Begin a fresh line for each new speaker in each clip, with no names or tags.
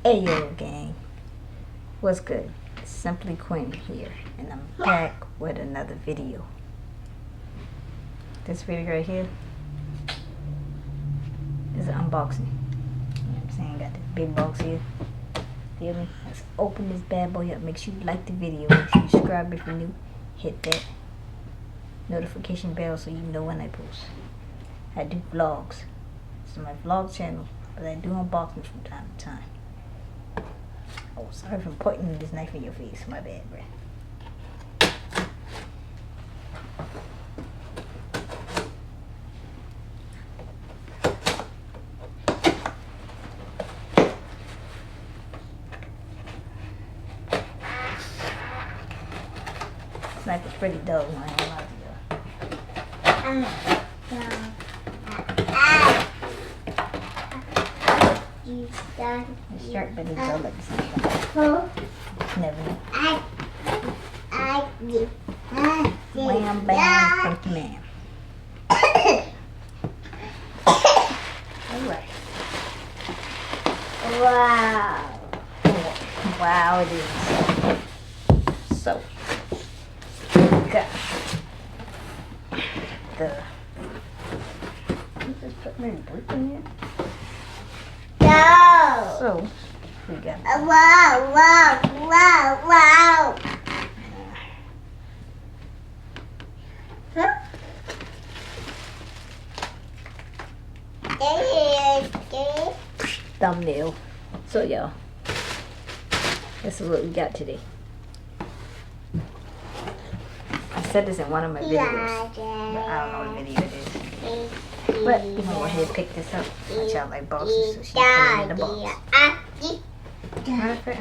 Hey yo gang, what's good? It's Simply Quinn here, and I'm back with another video. This video right here is an unboxing. You know what I'm saying? Got this big box here. Feel me? Let's open this bad boy up. Make sure you like the video. Make sure you subscribe if you're new. Hit that notification bell so you know when I post. I do vlogs. This is my vlog channel, but I do unboxing from time to time. Oh, sorry for pointing this knife in your face. My bad, bruh. This knife is pretty dull, man. I ain't gonna lie to you. It's sharp, but it's dull at the same time. Never know. Wham, bam, thank you, ma'am. Alright. Wow. Wow, it is. So, got the. You just put me in brick in here?
No.
So, we got.
Wow. Huh?
Thumbnail. So y'all, this is what we got today. I said this in one of my videos, but I don't know what video it is. But you can go ahead and pick this up. My child like boxes, so she put it in the box. Matter of fact,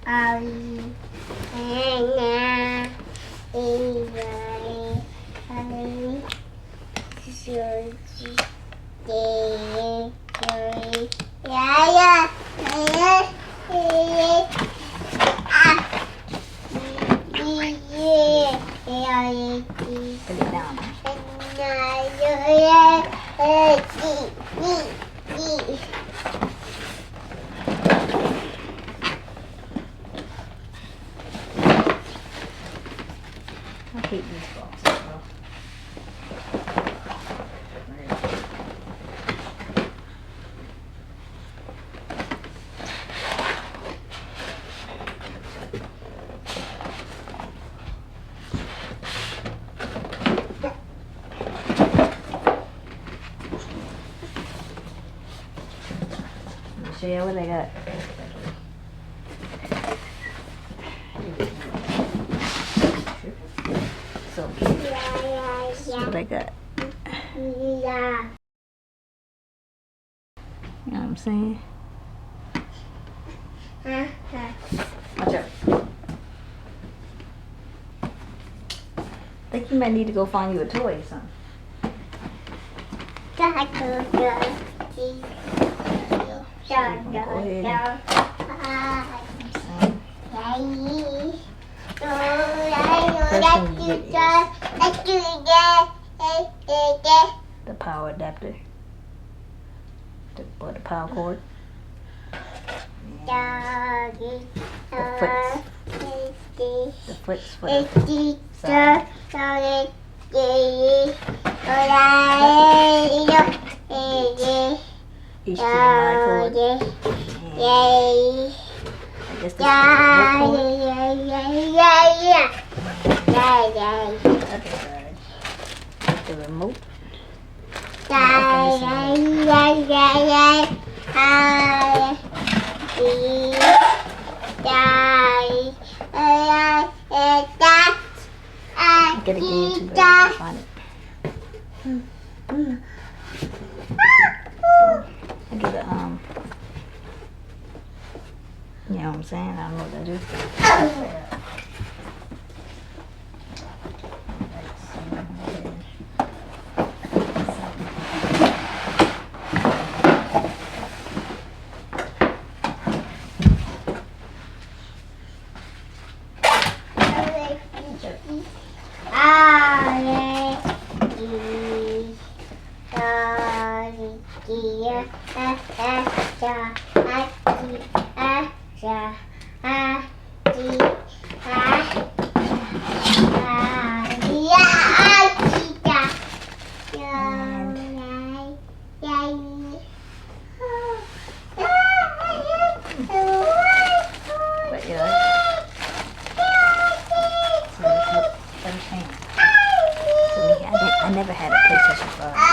I don't even have it. Put it down. I hate these boxes, bro. Let me show you what I got. So, this is what I got. You know what I'm saying? Watch out. I think you might need to go find you a toy or something. Go ahead. The power adapter. The power cord. The foots for the side. HDMI cord. I guess this is the remote. The remote. Get it again too bad. Find it. I do the you know what I'm saying? I don't know what that is. But yeah. So that's what I'm saying. To me, I never had a PlayStation 5.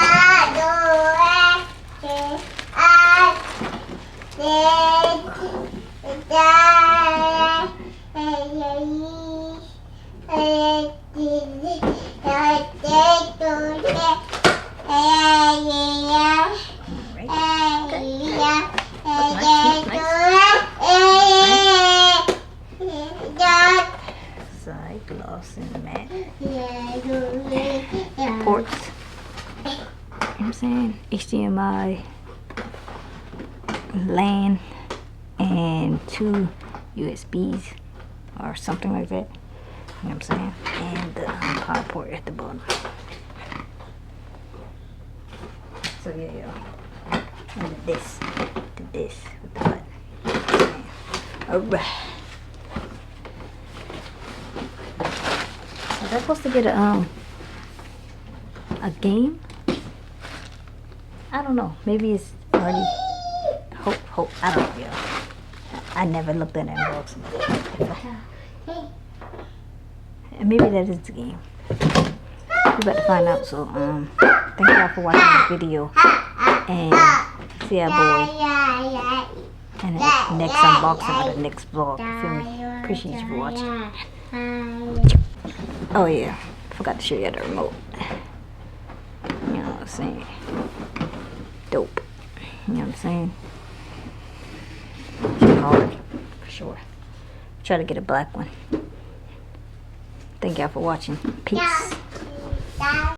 Side gloss and matte ports. You know what I'm saying? HDMI, LAN, and 2 USBs or something like that. You know what I'm saying? And the power port at the bottom. So yeah, y'all. And this with the button. Alright. Was I supposed to get a game? I don't know. Maybe it's already. Hope. I don't know, y'all. I never looked at that unboxing. And maybe that is the game. We about to find out. So thank y'all for watching the video. And see our boy in the next unboxing or the next vlog. You feel me? Appreciate you for watching. Oh yeah, forgot to show you the remote. You know what I'm saying? Dope. You know what I'm saying? It's hard, for sure. Try to get a black one. Thank y'all for watching. Peace.